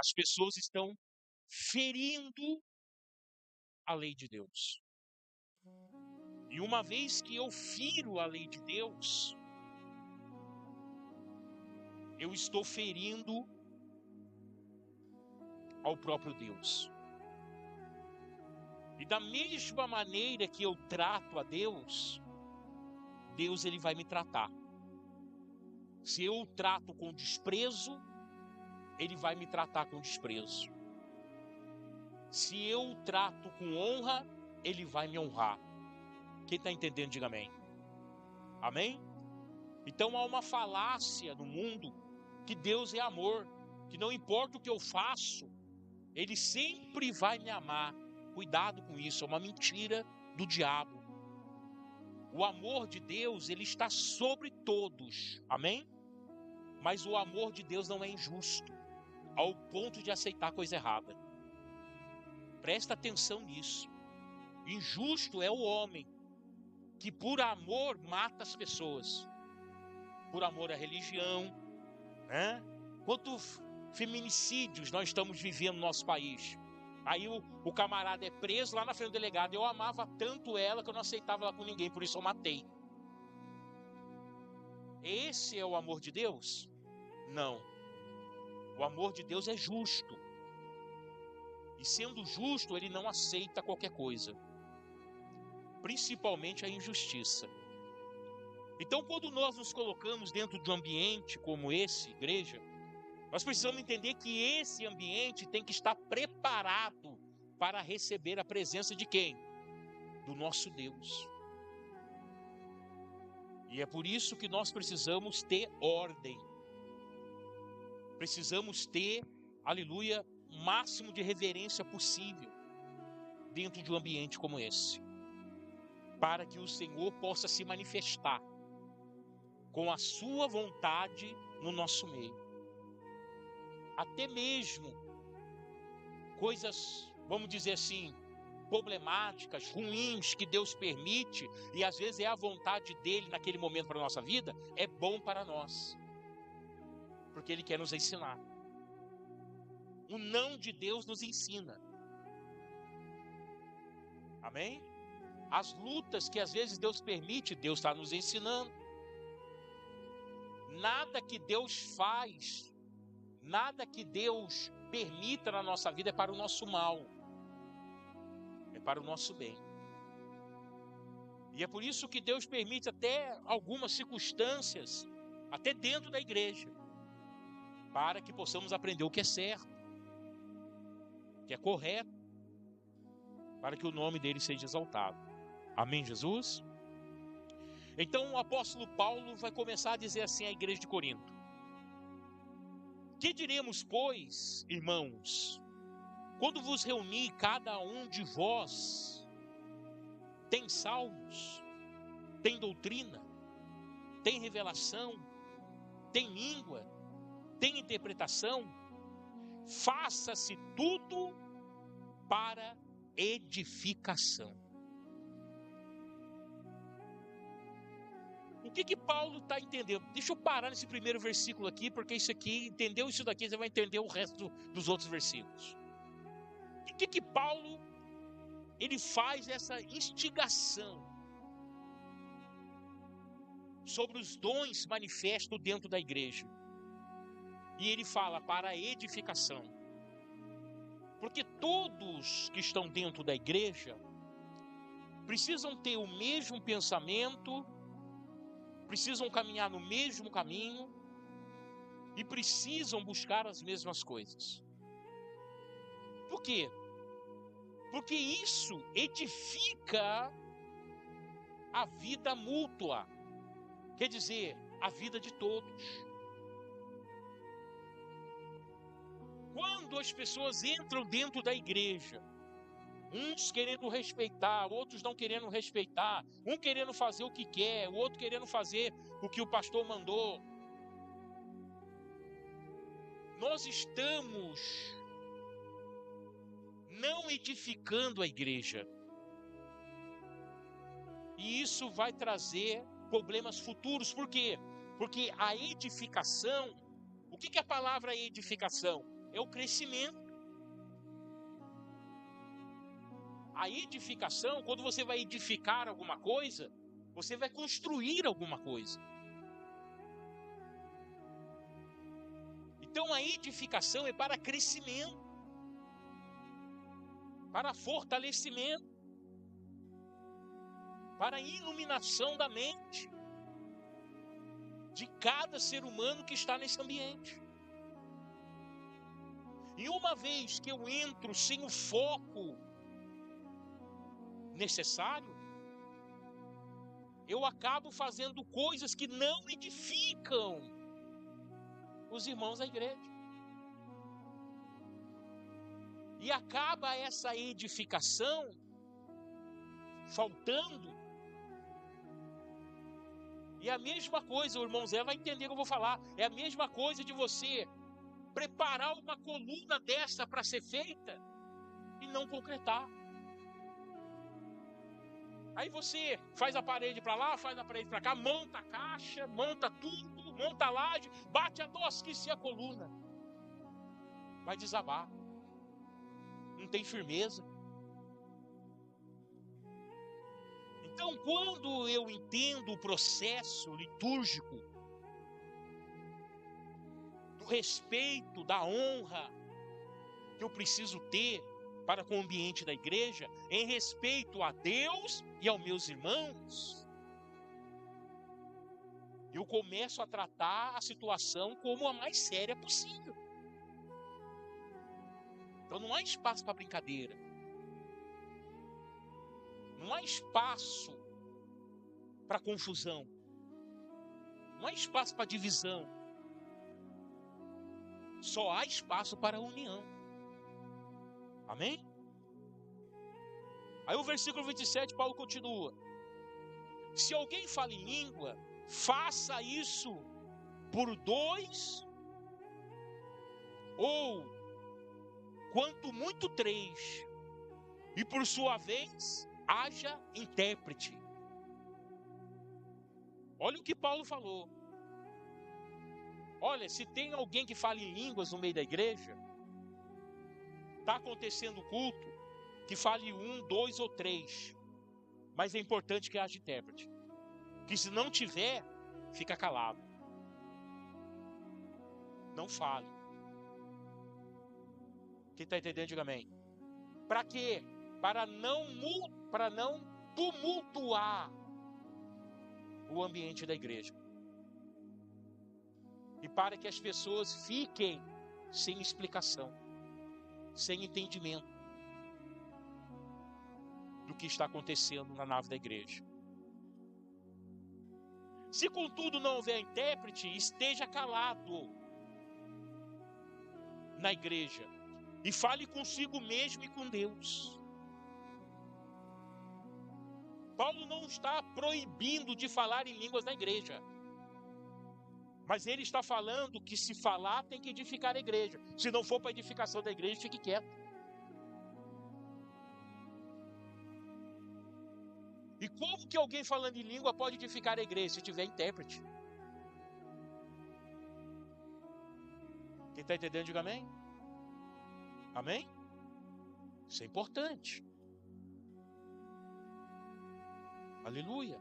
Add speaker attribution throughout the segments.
Speaker 1: As pessoas estão ferindo a lei de Deus. E uma vez que eu firo a lei de Deus, eu estou ferindo ao próprio Deus. E da mesma maneira que eu trato a Deus, Deus ele vai me tratar. Se eu o trato com desprezo, ele vai me tratar com desprezo. Se eu o trato com honra, ele vai me honrar. Quem está entendendo, diga amém. Amém? Então há uma falácia no mundo que Deus é amor, que não importa o que eu faço, ele sempre vai me amar. Cuidado com isso, é uma mentira do diabo. O amor de Deus, ele está sobre todos, amém? Mas o amor de Deus não é injusto, ao ponto de aceitar coisa errada. Presta atenção nisso. Injusto é o homem que por amor mata as pessoas. Por amor à religião, né? Quantos feminicídios nós estamos vivendo no nosso país? Aí o camarada é preso lá na frente do delegado. Eu amava tanto ela que eu não aceitava ela com ninguém, por isso eu matei. Esse é o amor de Deus? Não. O amor de Deus é justo. E sendo justo, ele não aceita qualquer coisa. Principalmente a injustiça. Então, quando nós nos colocamos dentro de um ambiente como esse, igreja, nós precisamos entender que esse ambiente tem que estar preparado para receber a presença de quem? Do nosso Deus. E é por isso que nós precisamos ter ordem. Precisamos ter, aleluia, o máximo de reverência possível dentro de um ambiente como esse. Para que o Senhor possa se manifestar com a sua vontade no nosso meio. Até mesmo coisas, vamos dizer assim, problemáticas, ruins que Deus permite, e às vezes é a vontade dele naquele momento para a nossa vida, é bom para nós. Porque ele quer nos ensinar. O não de Deus nos ensina. Amém? As lutas que às vezes Deus permite, Deus está nos ensinando. Nada que Deus faz, nada que Deus permita na nossa vida é para o nosso mal. É para o nosso bem. E é por isso que Deus permite até algumas circunstâncias, até dentro da igreja, para que possamos aprender o que é certo, o que é correto, para que o nome dele seja exaltado. Amém, Jesus? Então o apóstolo Paulo vai começar a dizer assim à igreja de Corinto: que diremos, pois, irmãos, quando vos reunir, cada um de vós tem salmos, tem doutrina, tem revelação, tem língua, tem interpretação? Faça-se tudo para edificação. O que Paulo está entendendo? Deixa eu parar nesse primeiro versículo aqui, porque isso aqui, entendeu isso daqui, você vai entender o resto dos outros versículos. O que Paulo, ele faz essa instigação sobre os dons manifestos dentro da igreja? E ele fala para a edificação. Porque todos que estão dentro da igreja precisam ter o mesmo pensamento, precisam caminhar no mesmo caminho e precisam buscar as mesmas coisas. Por quê? Porque isso edifica a vida mútua, quer dizer, a vida de todos. Quando as pessoas entram dentro da igreja, uns querendo respeitar, outros não querendo respeitar, um querendo fazer o que quer, o outro querendo fazer o que o pastor mandou, nós estamos não edificando a igreja. E isso vai trazer problemas futuros. Por quê? Porque a edificação, o que é a palavra edificação? é o crescimento. A edificação, quando você vai edificar alguma coisa, você vai construir alguma coisa. Então a edificação é para crescimento, para fortalecimento, para iluminação da mente de cada ser humano que está nesse ambiente. E uma vez que eu entro sem o foco necessário, eu acabo fazendo coisas que não edificam os irmãos da igreja. E acaba essa edificação faltando. E a mesma coisa, o irmão Zé vai entender o que eu vou falar, é a mesma coisa de você preparar uma coluna dessa para ser feita e não concretar. Aí você faz a parede para lá, faz a parede para cá, monta a caixa, monta tudo, monta a laje, bate a dosquice e a coluna. Vai desabar. Não tem firmeza. Então, quando eu entendo o processo litúrgico, do respeito, da honra que eu preciso ter para com o ambiente da igreja, em respeito a Deus e aos meus irmãos, eu começo a tratar a situação como a mais séria possível. Então não há espaço para brincadeira. Não há espaço para confusão. Não há espaço para divisão. Só há espaço para a união. Amém? Aí o versículo 27, Paulo continua. Se alguém fala em língua, faça isso por 2 ou quanto muito 3, e por sua vez haja intérprete. Olha o que Paulo falou. Olha, se tem alguém que fala em línguas no meio da igreja, está acontecendo culto, que fale 1, 2 ou 3, mas é importante que haja intérprete, que se não tiver, fica calado, não fale. Quem está entendendo, diga amém. Para quê? Para não tumultuar o ambiente da igreja. E para que as pessoas fiquem sem explicação, sem entendimento do que está acontecendo na nave da igreja. Se contudo não houver intérprete, esteja calado na igreja e fale consigo mesmo e com Deus. Paulo não está proibindo de falar em línguas na igreja, mas ele está falando que se falar tem que edificar a igreja. Se não for para a edificação da igreja, fique quieto. E como que alguém falando em língua pode edificar a igreja se tiver intérprete? Quem está entendendo, diga amém. Amém? Isso é importante. Aleluia.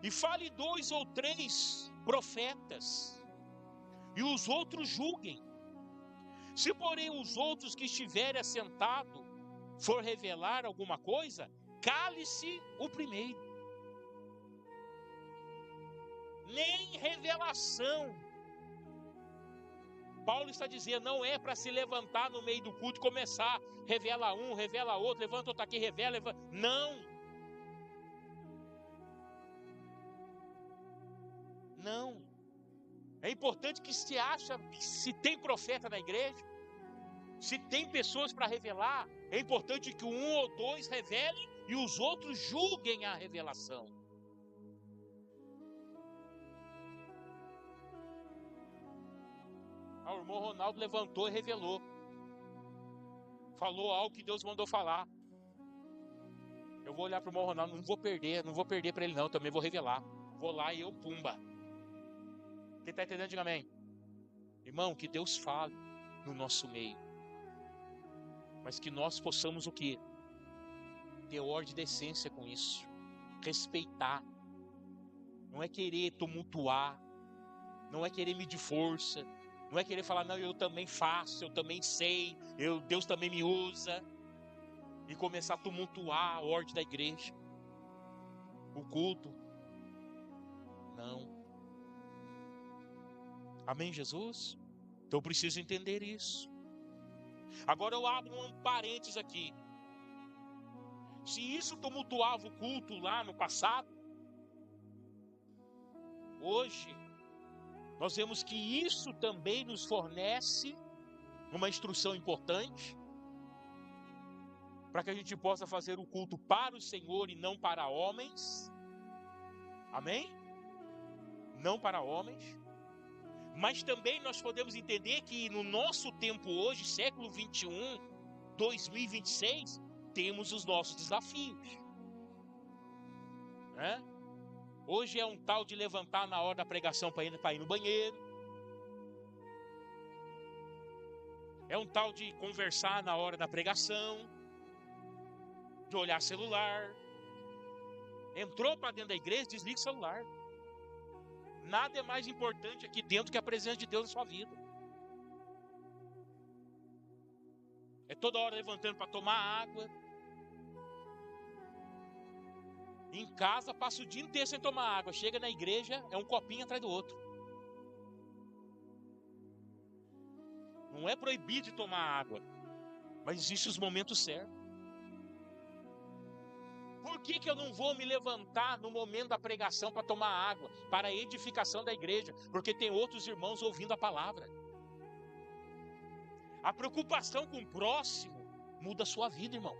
Speaker 1: E fale 2 ou 3 profetas, e os outros julguem. Se porém os outros que estiverem assentados for revelar alguma coisa, cale-se o primeiro. Nem revelação. Paulo está dizendo, não é para se levantar no meio do culto e começar, revela um, revela outro, levanta outro aqui, revela. Não. Não. É importante que se tem profeta na igreja, se tem pessoas para revelar, é importante que 1 ou 2 revelem e os outros julguem a revelação. O irmão Ronaldo levantou e revelou. Falou algo que Deus mandou falar. Eu vou olhar para o irmão Ronaldo, não vou perder para ele não, também vou revelar. Vou lá e eu pumba. Quem está entendendo, diga amém. Irmão, que Deus fale no nosso meio. Mas que nós possamos o quê? Ter ordem e decência com isso. Respeitar. Não é querer tumultuar. Não é querer medir força. Não é querer falar, não, eu também faço, eu também sei, Deus também me usa. E começar a tumultuar a ordem da igreja. O culto. Não. Amém, Jesus? Então eu preciso entender isso. Agora eu abro um parênteses aqui. Se isso tumultuava o culto lá no passado, hoje nós vemos que isso também nos fornece uma instrução importante para que a gente possa fazer o culto para o Senhor e não para homens. Amém? Não para homens. Mas também nós podemos entender que no nosso tempo hoje, século 21, 2026, temos os nossos desafios. Né? Hoje é um tal de levantar na hora da pregação para ir no banheiro. É um tal de conversar na hora da pregação. De olhar celular. Entrou para dentro da igreja, desliga o celular. Nada é mais importante aqui dentro que a presença de Deus na sua vida. É toda hora levantando para tomar água. Em casa passa o dia inteiro sem tomar água. Chega na igreja, é um copinho atrás do outro. Não é proibido de tomar água, mas existem os momentos certos. Por que eu não vou me levantar no momento da pregação para tomar água, para a edificação da igreja? Porque tem outros irmãos ouvindo a palavra. A preocupação com o próximo muda a sua vida, irmão.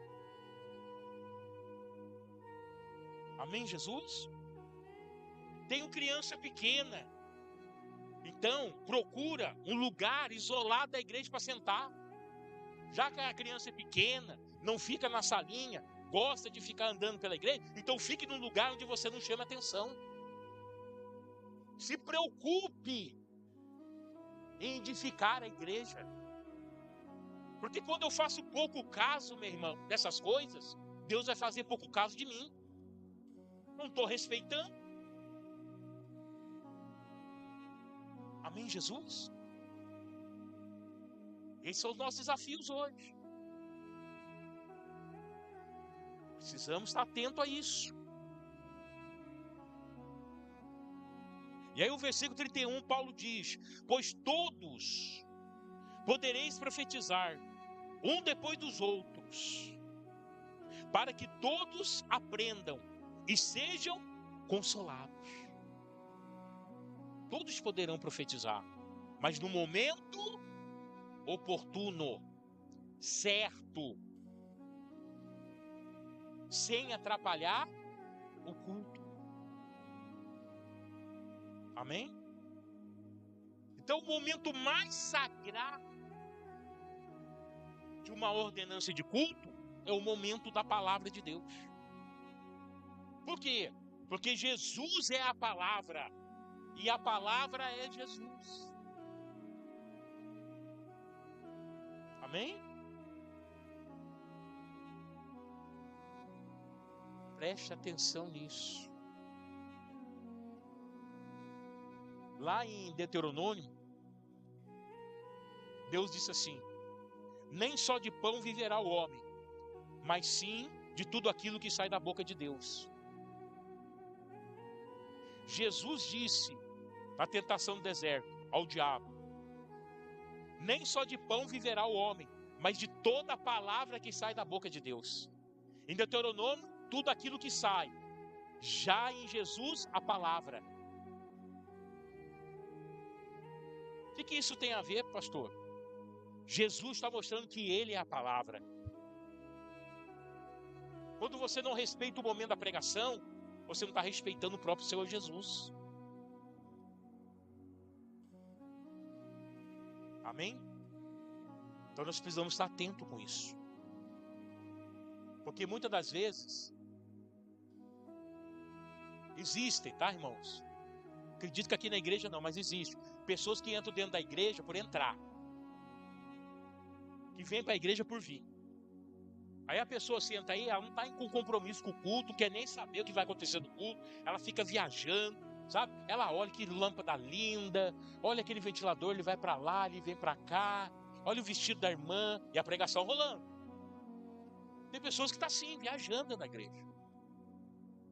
Speaker 1: Amém, Jesus? Tenho criança pequena. Então, procura um lugar isolado da igreja para sentar. Já que a criança é pequena, não fica na salinha, gosta de ficar andando pela igreja, então fique num lugar onde você não chama atenção. Se preocupe em edificar a igreja. Porque quando eu faço pouco caso, meu irmão, dessas coisas, Deus vai fazer pouco caso de mim. Não estou respeitando. Amém, Jesus? Esses são os nossos desafios hoje. Precisamos estar atentos a isso. E aí o versículo 31, Paulo diz: pois todos podereis profetizar, um depois dos outros, para que todos aprendam e sejam consolados. Todos poderão profetizar, mas no momento oportuno, certo, sem atrapalhar o culto. Amém? Então, o momento mais sagrado de uma ordenança de culto é o momento da palavra de Deus. Por quê? Porque Jesus é a palavra e a palavra é Jesus. Amém? Preste atenção nisso. Lá em Deuteronômio, Deus disse assim: nem só de pão viverá o homem, mas sim de tudo aquilo que sai da boca de Deus. Jesus disse na tentação do deserto ao diabo: nem só de pão viverá o homem, mas de toda a palavra que sai da boca de Deus. Em Deuteronômio, tudo aquilo que sai. Já em Jesus, a palavra. O que isso tem a ver, pastor? Jesus está mostrando que Ele é a palavra. Quando você não respeita o momento da pregação, você não está respeitando o próprio Senhor Jesus. Amém? Então nós precisamos estar atentos com isso. Porque muitas das vezes existem, tá, irmãos? Acredito que aqui na igreja não, mas existe. Pessoas que entram dentro da igreja por entrar. Que vêm para a igreja por vir. Aí a pessoa senta aí, ela não está com compromisso com o culto, quer nem saber o que vai acontecer no culto. Ela fica viajando, sabe? Ela olha que lâmpada linda, olha aquele ventilador, ele vai para lá, ele vem para cá. Olha o vestido da irmã e a pregação rolando. Tem pessoas que estão assim, viajando na igreja.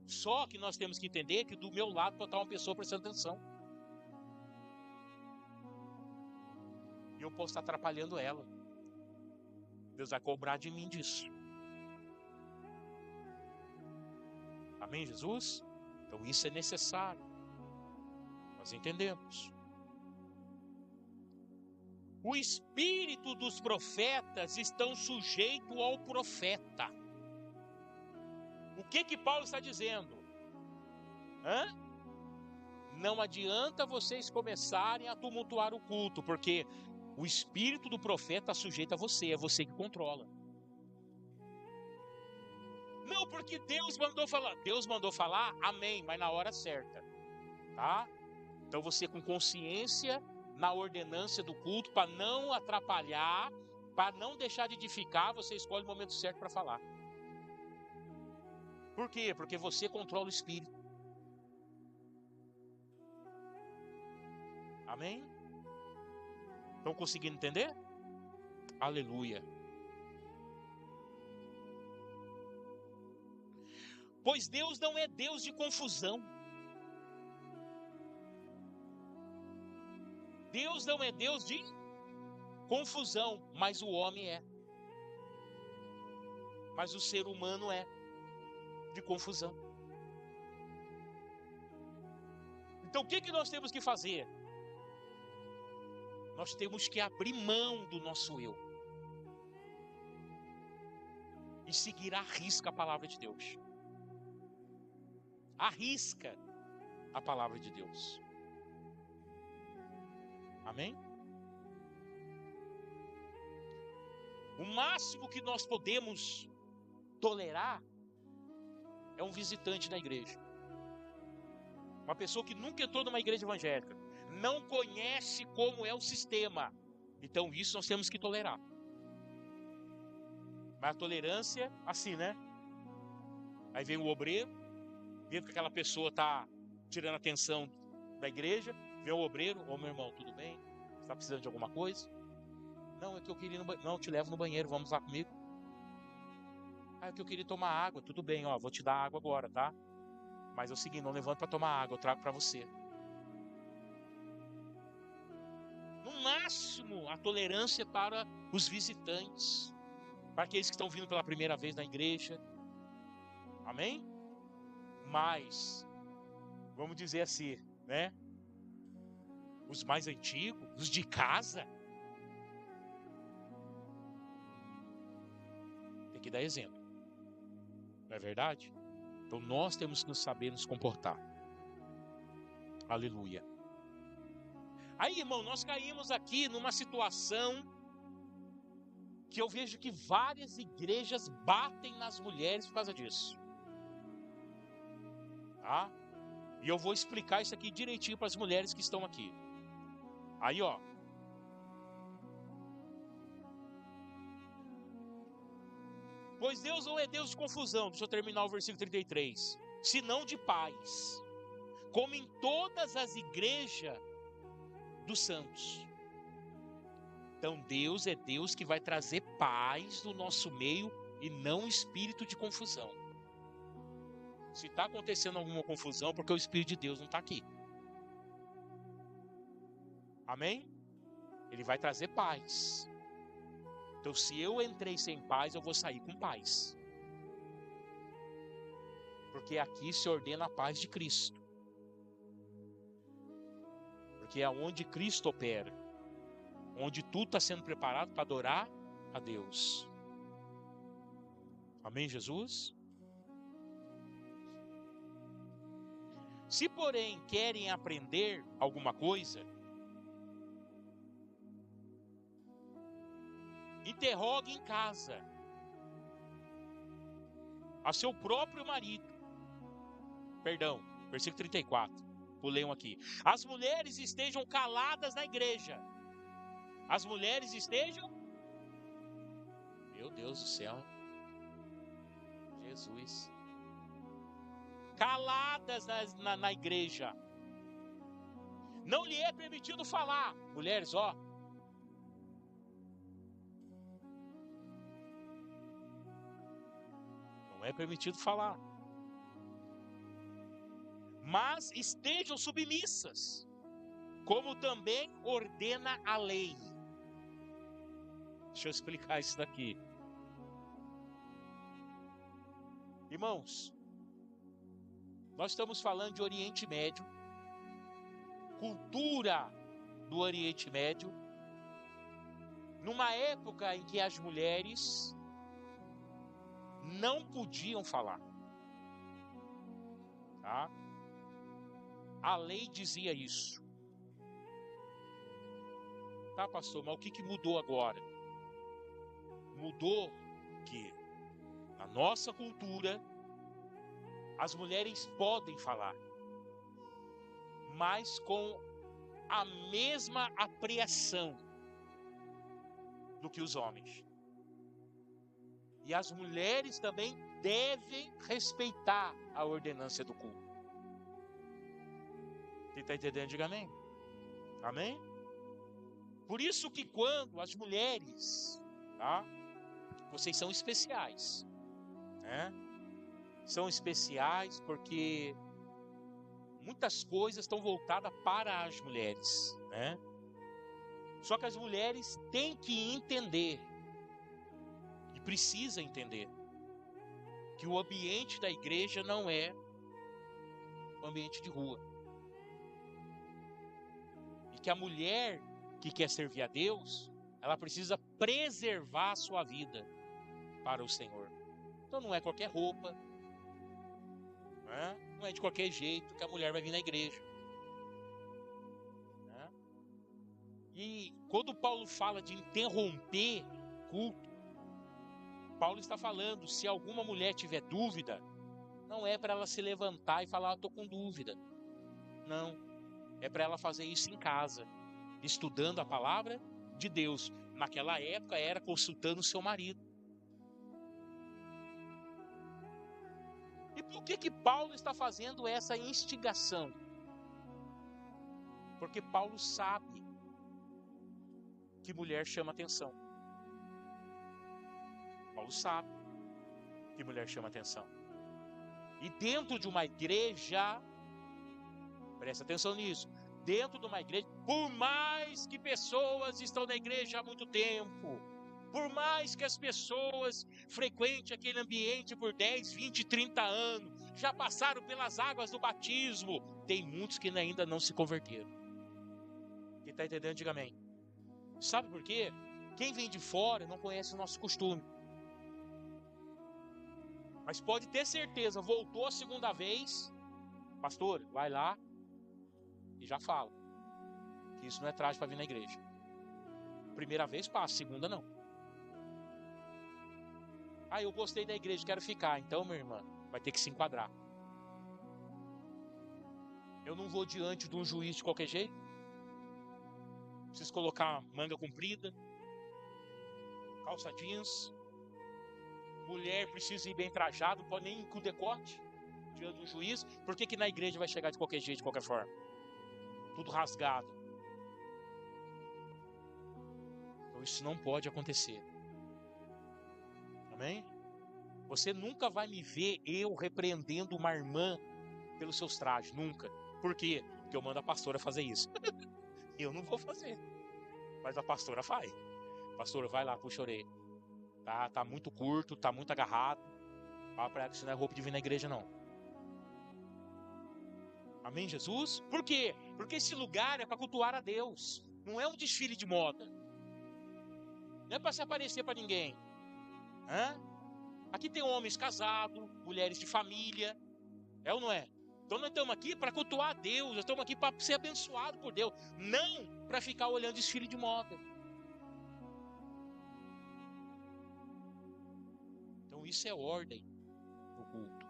Speaker 1: Só que nós temos que entender que do meu lado pode estar uma pessoa prestando atenção. E eu posso estar atrapalhando ela. Deus vai cobrar de mim disso. Amém, Jesus? Então isso é necessário. Nós entendemos. O espírito dos profetas estão sujeitos ao profeta. O que Paulo está dizendo? Não adianta vocês começarem a tumultuar o culto, porque o espírito do profeta está sujeito a você, é você que controla. Não, porque Deus mandou falar. Deus mandou falar, amém, mas na hora certa. Tá? Então você com consciência na ordenância do culto, para não atrapalhar, para não deixar de edificar, você escolhe o momento certo para falar. Por quê? Porque você controla o espírito. Amém? Estão conseguindo entender? Aleluia. Pois Deus não é Deus de confusão. Deus não é Deus de confusão, mas o homem é. Mas o ser humano é de confusão. Então o que nós temos que fazer? Nós temos que abrir mão do nosso eu. E seguir à risca a palavra de Deus. Arrisca a palavra de Deus. Amém? O máximo que nós podemos tolerar é um visitante na igreja. Uma pessoa que nunca entrou numa igreja evangélica, não conhece como é o sistema. Então isso nós temos que tolerar. Mas a tolerância, assim, né? Aí vem o obreiro, vendo que aquela pessoa está tirando a atenção da igreja, vem o obreiro, ô meu irmão, tudo bem? Você está precisando de alguma coisa? Não, é que eu queria ir no banheiro. Não, eu te levo no banheiro, vamos lá comigo. Ah, é que eu queria tomar água. Tudo bem, ó, vou te dar água agora, tá? Mas é o seguinte, não levanta para tomar água, eu trago para você. No máximo, a tolerância para os visitantes, para aqueles que estão vindo pela primeira vez na igreja. Amém? Mas, vamos dizer assim, né? Os mais antigos, os de casa, tem que dar exemplo. Não é verdade? Então nós temos que saber nos comportar. Aleluia. Aí, irmão, nós caímos aqui numa situação que eu vejo que várias igrejas batem nas mulheres por causa disso. Tá? E eu vou explicar isso aqui direitinho para as mulheres que estão aqui. Aí, ó. Pois Deus não é Deus de confusão. Deixa eu terminar o versículo 33. Senão de paz. Como em todas as igrejas dos santos. Então Deus é Deus que vai trazer paz no nosso meio e não espírito de confusão. Se está acontecendo alguma confusão, porque o Espírito de Deus não está aqui. Amém? Ele vai trazer paz. Então se eu entrei sem paz, eu vou sair com paz. Porque aqui se ordena a paz de Cristo. Porque é onde Cristo opera. Onde tudo está sendo preparado para adorar a Deus. Amém, Jesus? Se, porém, querem aprender alguma coisa, interrogue em casa a seu próprio marido. Perdão, versículo 34. Pulei um aqui. As mulheres estejam caladas na igreja. As mulheres estejam... Meu Deus do céu. Jesus. Caladas na igreja. Não lhe é permitido falar. Mulheres, ó. Não é permitido falar. Mas estejam submissas, como também ordena a lei. Deixa eu explicar isso daqui. Irmãos, nós estamos falando de Oriente Médio, cultura do Oriente Médio, numa época em que as mulheres não podiam falar. Tá? A lei dizia isso. Tá, pastor, mas o que mudou agora? Mudou que na nossa cultura as mulheres podem falar, mas com a mesma apreensão do que os homens. E as mulheres também devem respeitar a ordenância do culto. Quem está entendendo, diga amém. Amém? Por isso que quando as mulheres, tá? Vocês são especiais, né? São especiais porque muitas coisas estão voltadas para as mulheres, né? Só que as mulheres têm que entender, e precisam entender, que o ambiente da igreja não é um ambiente de rua. E que a mulher que quer servir a Deus, ela precisa preservar a sua vida para o Senhor. Então não é qualquer roupa, né? Não é de qualquer jeito que a mulher vai vir na igreja. Né? E quando Paulo fala de interromper culto, Paulo está falando, se alguma mulher tiver dúvida, não é para ela se levantar e falar, estou com dúvida. Não, é para ela fazer isso em casa, estudando a palavra de Deus. Naquela época era consultando o seu marido. E por que Paulo está fazendo essa instigação? Porque Paulo sabe que mulher chama atenção. Paulo sabe que mulher chama atenção. E dentro de uma igreja, presta atenção nisso, dentro de uma igreja, por mais que pessoas estão na igreja há muito tempo, por mais que as pessoas frequentem aquele ambiente por 10, 20, 30 anos, já passaram pelas águas do batismo, tem muitos que ainda não se converteram. Quem está entendendo, diga amém. Sabe por quê? Quem vem de fora não conhece o nosso costume. Mas pode ter certeza, voltou a segunda vez, pastor, vai lá e já fala que isso não é traje para vir na igreja. Primeira vez passa, segunda não. Ah, eu gostei da igreja, quero ficar. Então, minha irmã, vai ter que se enquadrar. Eu não vou diante de um juiz de qualquer jeito. Preciso colocar manga comprida, calça jeans. Mulher precisa ir bem trajado, não pode nem ir com decote diante do juiz. Por que na igreja vai chegar de qualquer jeito, de qualquer forma? Tudo rasgado. Então isso não pode acontecer. Amém? Você nunca vai me ver eu repreendendo uma irmã pelos seus trajes, nunca. Por quê? Porque eu mando a pastora fazer isso. Eu não vou fazer, mas a pastora faz. Pastora, vai lá, puxa a orelha. Tá muito curto, tá muito agarrado. Fala pra ela que isso não é roupa de vir na igreja, não. Amém, Jesus? Por quê? Porque esse lugar é para cultuar a Deus. Não é um desfile de moda. Não é para se aparecer para ninguém. Aqui tem homens casados, mulheres de família. É ou não é? Então nós estamos aqui para cultuar a Deus. Nós estamos aqui para ser abençoados por Deus. Não para ficar olhando desfile de moda. Então isso é ordem do culto.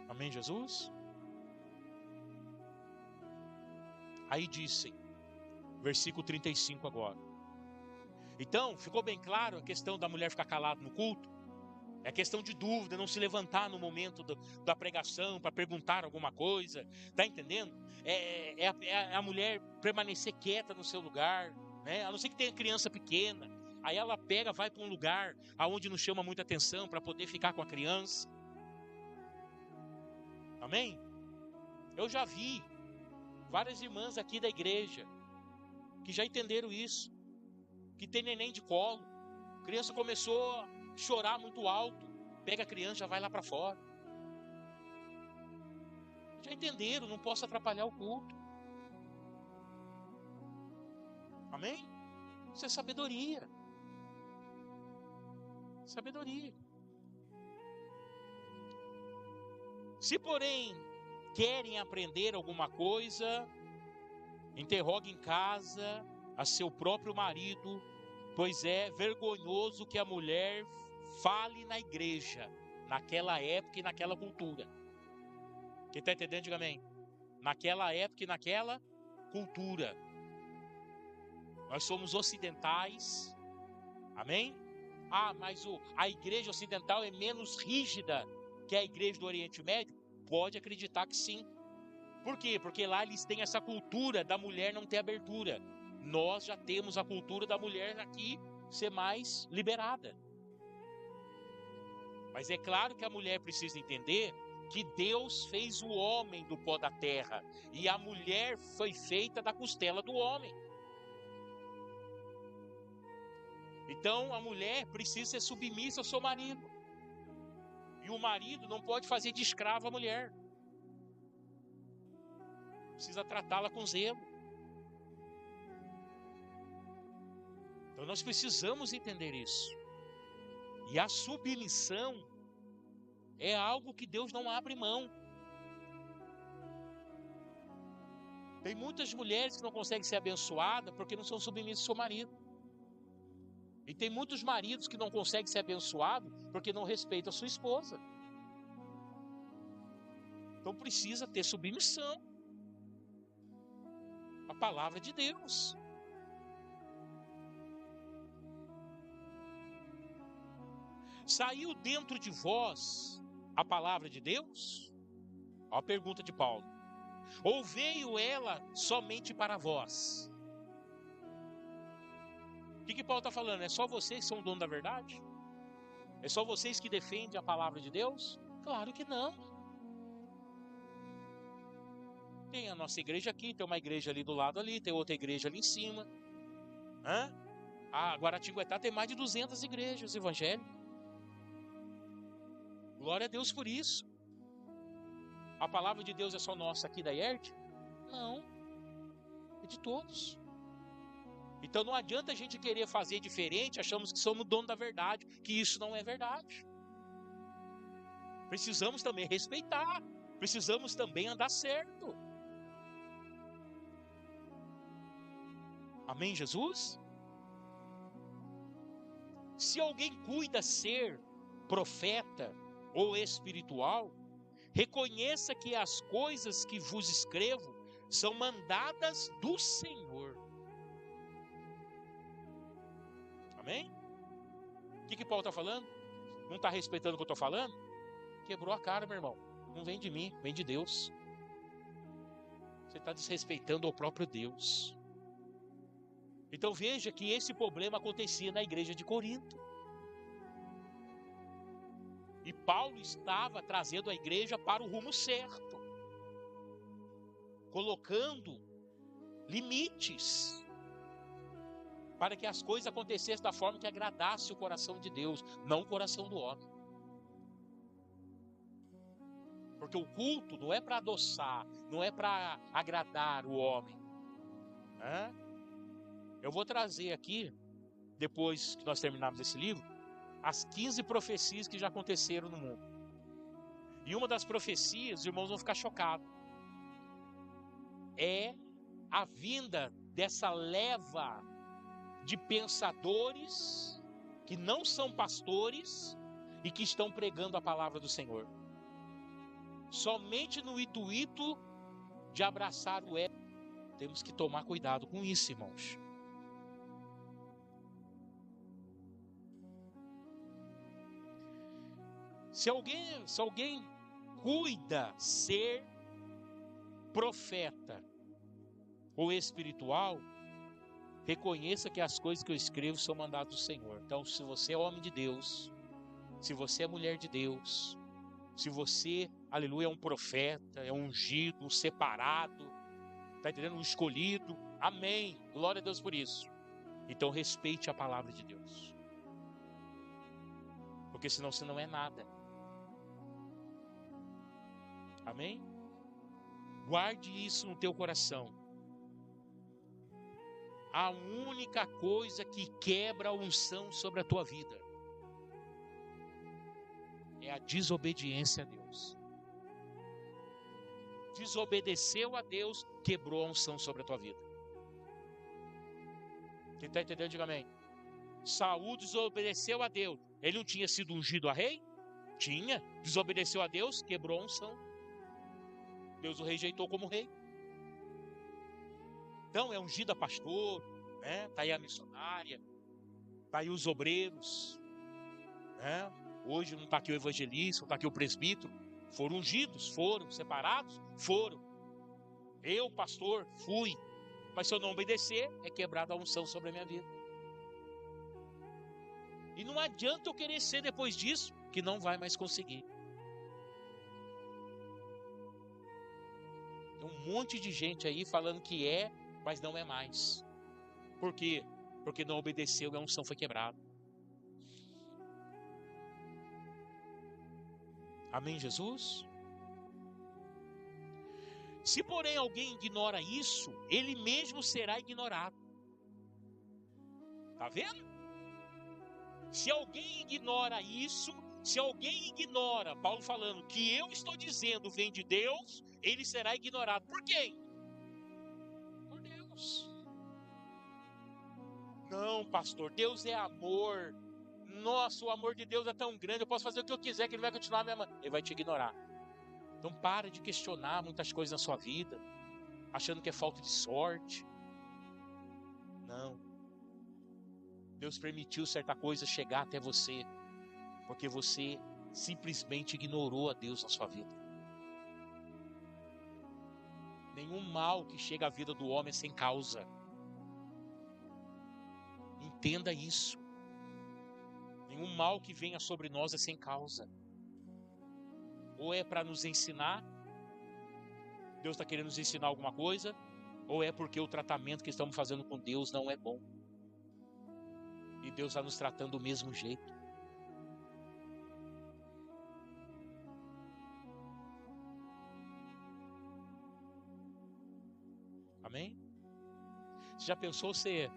Speaker 1: Amém, Jesus? Aí dizem, versículo 35 agora. Então, ficou bem claro a questão da mulher ficar calada no culto? É questão de dúvida, não se levantar no momento da pregação para perguntar alguma coisa, tá entendendo? É a mulher permanecer quieta no seu lugar, né? A não ser que tenha criança pequena, aí ela pega, vai para um lugar aonde não chama muita atenção para poder ficar com a criança. Amém? Eu já vi várias irmãs aqui da igreja que já entenderam isso, que tem neném de colo, a criança começou a chorar muito alto, pega a criança, já vai lá para fora. Já entenderam, não posso atrapalhar o culto. Amém? Isso é sabedoria. Sabedoria. Se, porém, querem aprender alguma coisa, interrogue em casa a seu próprio marido, pois é vergonhoso que a mulher fale na igreja, naquela época e naquela cultura. Quem está entendendo, diga amém. Naquela época e naquela cultura. Nós somos ocidentais, amém? Mas a igreja ocidental é menos rígida que a igreja do Oriente Médio? Pode acreditar que sim. Por quê? Porque lá eles têm essa cultura da mulher não ter abertura. Nós já temos a cultura da mulher aqui ser mais liberada. Mas é claro que a mulher precisa entender que Deus fez o homem do pó da terra e a mulher foi feita da costela do homem. Então a mulher precisa ser submissa ao seu marido. E o marido não pode fazer de escrava a mulher. Precisa tratá-la com zelo. Então nós precisamos entender isso. E a submissão é algo que Deus não abre mão. Tem muitas mulheres que não conseguem ser abençoadas porque não são submissas ao seu marido. E tem muitos maridos que não conseguem ser abençoados porque não respeitam a sua esposa. Então precisa ter submissão à palavra de Deus. Saiu dentro de vós a palavra de Deus? Olha a pergunta de Paulo. Ou veio ela somente para vós? O que Paulo está falando? É só vocês que são o dono da verdade? É só vocês que defendem a palavra de Deus? Claro que não. Tem a nossa igreja aqui, tem uma igreja ali do lado ali, tem outra igreja ali em cima. Guaratinguetá tem mais de 200 igrejas evangélicas. Glória a Deus por isso. A palavra de Deus é só nossa aqui da IERT? Não. É de todos. Então não adianta a gente querer fazer diferente, achamos que somos dono da verdade, que isso não é verdade. Precisamos também respeitar, precisamos também andar certo. Amém, Jesus? Se alguém cuida ser profeta ou espiritual, reconheça que as coisas que vos escrevo são mandadas do Senhor. Amém? O que Paulo está falando? Não está respeitando o que eu estou falando? Quebrou a cara, meu irmão. Não vem de mim, vem de Deus. Você está desrespeitando o próprio Deus. Então veja que esse problema acontecia na igreja de Corinto. E Paulo estava trazendo a igreja para o rumo certo, colocando limites para que as coisas acontecessem da forma que agradasse o coração de Deus, não o coração do homem. Porque o culto não é para adoçar, não é para agradar o homem. Eu vou trazer aqui, depois que nós terminarmos esse livro, as 15 profecias que já aconteceram no mundo. E uma das profecias, os irmãos vão ficar chocados, é a vinda dessa leva de pensadores que não são pastores e que estão pregando a palavra do Senhor. Somente no intuito de abraçar o ego. Temos que tomar cuidado com isso, irmãos. Se alguém cuida ser profeta ou espiritual, reconheça que as coisas que eu escrevo são mandados do Senhor. Então, se você é homem de Deus, se você é mulher de Deus, se você, aleluia, é um profeta, é um ungido, um separado, está entendendo? Um escolhido, amém, glória a Deus por isso. Então respeite a palavra de Deus, porque senão você não é nada, amém? Guarde isso no teu coração. A única coisa que quebra a unção sobre a tua vida é a desobediência a Deus. Desobedeceu a Deus, quebrou a unção sobre a tua vida. Quem está entendendo, diga amém. Saul desobedeceu a Deus. Ele não tinha sido ungido a rei? Tinha. Desobedeceu a Deus, quebrou a unção. Deus o rejeitou como rei. Então é ungido a pastor, né? Está aí a missionária, está aí os obreiros, né? Hoje não está aqui o evangelista, não está aqui o presbítero. Foram ungidos, foram separados, foram. Eu, pastor, fui. Mas se eu não obedecer, é quebrada a unção sobre a minha vida. E não adianta eu querer ser depois disso, que não vai mais conseguir. Tem um monte de gente aí falando que é, mas não é mais. Por quê? Porque não obedeceu e a unção foi quebrada. Amém, Jesus? Se, porém, alguém ignora isso, ele mesmo será ignorado. Tá vendo? Se alguém ignora isso, se alguém ignora, Paulo falando, que eu estou dizendo vem de Deus, ele será ignorado. Por quem? Por Deus. Não, pastor, Deus é amor. Nossa, o amor de Deus é tão grande, eu posso fazer o que eu quiser, que ele vai continuar me amando. Ele vai te ignorar. Então para de questionar muitas coisas na sua vida, achando que é falta de sorte. Não. Deus permitiu certa coisa chegar até você, porque você simplesmente ignorou a Deus na sua vida. Nenhum mal que chega à vida do homem é sem causa. Entenda isso. Nenhum mal que venha sobre nós é sem causa. Ou é para nos ensinar, Deus está querendo nos ensinar alguma coisa, ou é porque o tratamento que estamos fazendo com Deus não é bom. E Deus está nos tratando do mesmo jeito. Amém? Você já pensou você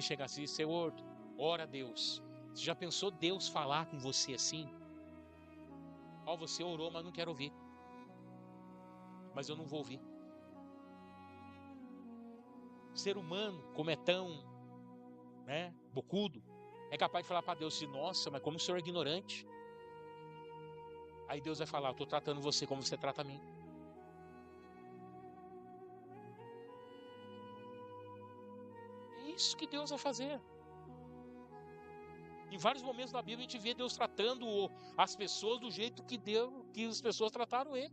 Speaker 1: chegar assim, Senhor, ora a Deus. Você já pensou Deus falar com você assim? Ó, você orou, mas não quero ouvir. Mas eu não vou ouvir. Ser humano, como é tão, né, bocudo, é capaz de falar para Deus assim, nossa, mas como o Senhor é ignorante. Aí Deus vai falar, eu estou tratando você como você trata a mim. É isso que Deus vai fazer. Em vários momentos da Bíblia a gente vê Deus tratando as pessoas do jeito que as pessoas trataram ele.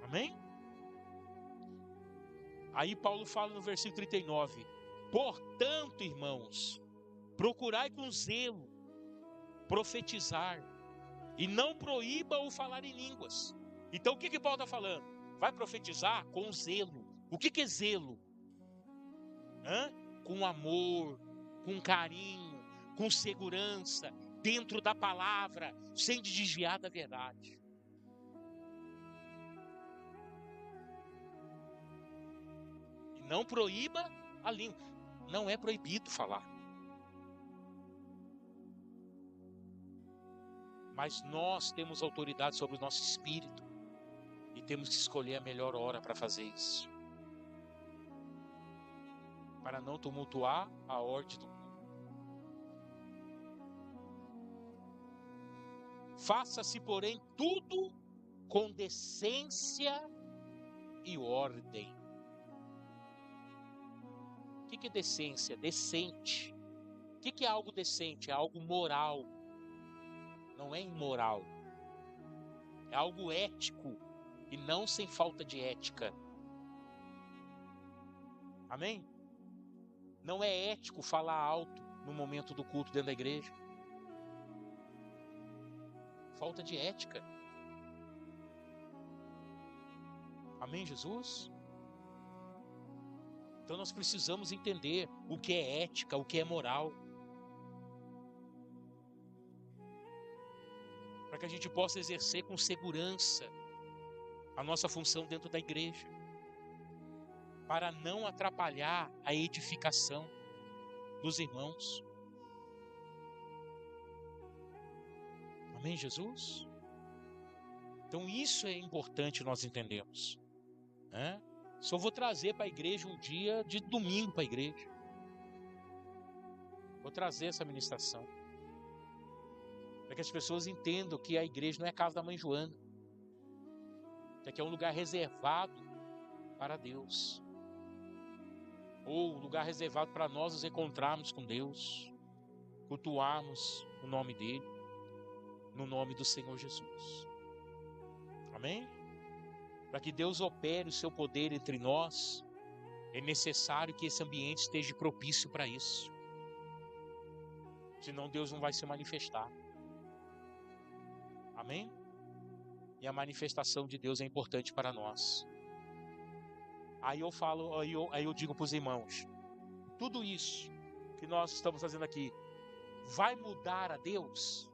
Speaker 1: Amém? Aí Paulo fala no versículo 39, portanto, irmãos, procurai com zelo profetizar e não proíba o falar em línguas. Então o que Paulo está falando? Vai profetizar com zelo. O que é zelo? Com amor, com carinho, com segurança, dentro da palavra, sem desviar da verdade. E não proíba a língua. Não é proibido falar. Mas nós temos autoridade sobre o nosso espírito e temos que escolher a melhor hora para fazer isso, para não tumultuar a ordem do mundo. Faça-se, porém, tudo com decência e ordem. O que é decência? Decente. O que é algo decente? É algo moral. Não é imoral. É algo ético e não sem falta de ética. Amém? Não é ético falar alto no momento do culto dentro da igreja. Falta de ética. Amém, Jesus? Então nós precisamos entender o que é ética, o que é moral. Para que a gente possa exercer com segurança a nossa função dentro da igreja. Para não atrapalhar a edificação dos irmãos. Amém, Jesus? Então isso é importante nós entendermos. Né? Só vou trazer para a igreja um dia de domingo para a igreja. Vou trazer essa ministração. Para que as pessoas entendam que a igreja não é a casa da mãe Joana. Que é um lugar reservado para Deus. Ou um lugar reservado para nós nos encontrarmos com Deus. Cultuarmos o nome dEle. No nome do Senhor Jesus. Amém? Para que Deus opere o seu poder entre nós, é necessário que esse ambiente esteja propício para isso. Senão Deus não vai se manifestar. Amém? E a manifestação de Deus é importante para nós. Aí eu digo para os irmãos, tudo isso que nós estamos fazendo aqui, vai mudar a Deus?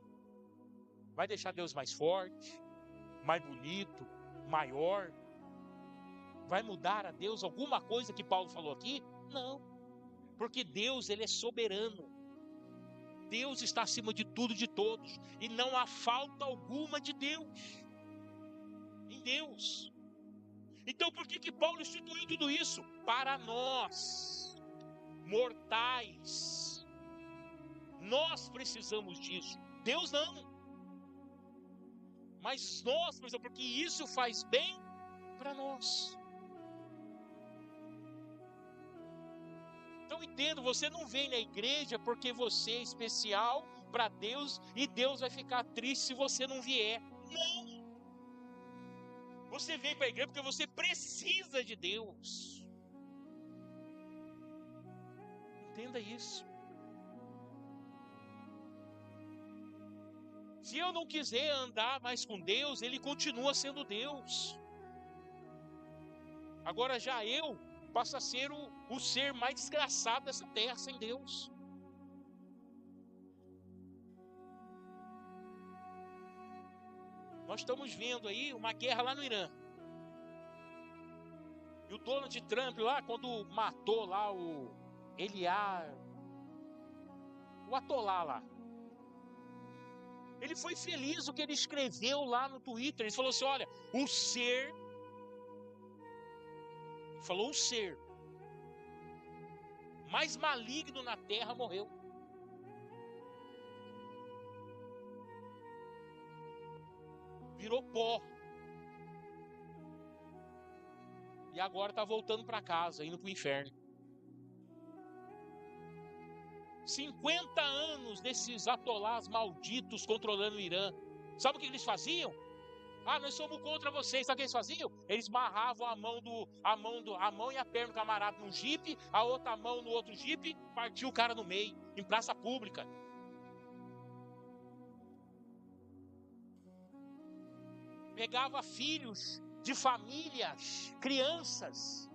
Speaker 1: Vai deixar Deus mais forte, mais bonito, maior? Vai mudar a Deus alguma coisa que Paulo falou aqui? Não. Porque Deus, Ele é soberano. Deus está acima de tudo e de todos. E não há falta alguma de Deus. Em Deus. Então por que Paulo instituiu tudo isso? Para nós, mortais. Nós precisamos disso. Deus não. Mas nós precisamos, porque isso faz bem para nós. Então entendo, você não vem na igreja porque você é especial para Deus e Deus vai ficar triste se você não vier. Não. Você vem para a igreja porque você precisa de Deus. Entenda isso. Se eu não quiser andar mais com Deus, Ele continua sendo Deus. Agora já eu passo a ser o ser mais desgraçado dessa terra sem Deus. Nós estamos vendo aí uma guerra lá no Irã. E o Donald Trump lá, quando matou lá o Atolá lá. Ele foi feliz o que ele escreveu lá no Twitter. Ele falou assim, olha, o ser mais maligno na terra morreu. Virou pó. E agora está voltando para casa, indo para o inferno. 50 anos desses atolás malditos controlando o Irã. Sabe o que eles faziam? Nós somos contra vocês. Sabe o que eles faziam? Eles barravam a mão e a perna do camarada num jipe, a outra mão no outro jipe, partiu o cara no meio, em praça pública. Pegava filhos de famílias, crianças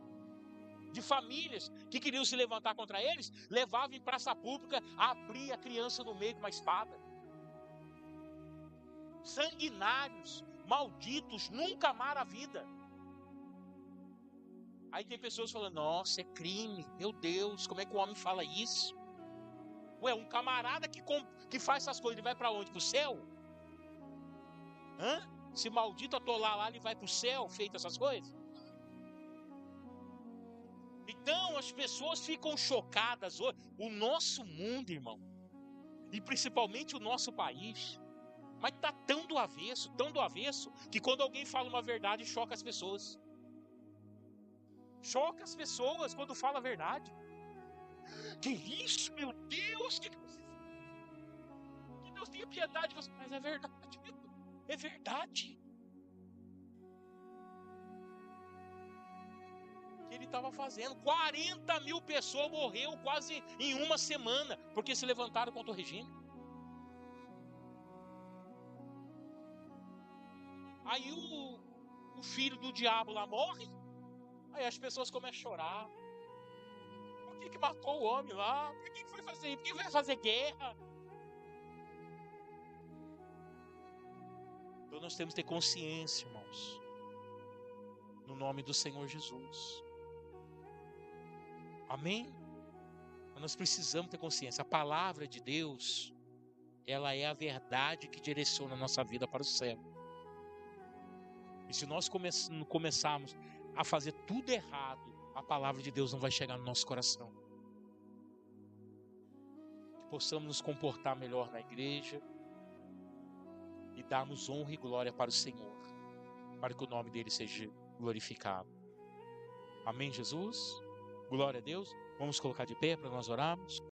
Speaker 1: de famílias que queriam se levantar contra eles, levava em praça pública, abria a criança no meio com uma espada. Sanguinários, malditos, nunca amaram a vida. Aí tem pessoas falando, nossa, é crime, meu Deus, como é que o homem fala isso? Ué, um camarada que faz essas coisas, ele vai para onde? Para o céu? Se maldito atolar lá, ele vai para o céu, feito essas coisas? Então as pessoas ficam chocadas hoje. O nosso mundo, irmão, e principalmente o nosso país, mas está tão do avesso, que quando alguém fala uma verdade, choca as pessoas. Choca as pessoas quando fala a verdade. Que isso, meu Deus? Que Deus tenha piedade de você. Mas é verdade, é verdade. Que ele estava fazendo. 40 mil pessoas morreu quase em uma semana, porque se levantaram contra o regime. Aí o filho do diabo lá morre. Aí as pessoas começam a chorar. Por que matou o homem lá? Por que foi fazer isso? Por que vai fazer guerra? Então nós temos que ter consciência, irmãos. No nome do Senhor Jesus. Amém? Nós precisamos ter consciência. A palavra de Deus, ela é a verdade que direciona a nossa vida para o céu. E se nós começarmos a fazer tudo errado, a palavra de Deus não vai chegar no nosso coração. Que possamos nos comportar melhor na igreja e darmos honra e glória para o Senhor, para que o nome dele seja glorificado. Amém, Jesus? Glória a Deus. Vamos colocar de pé para nós orarmos.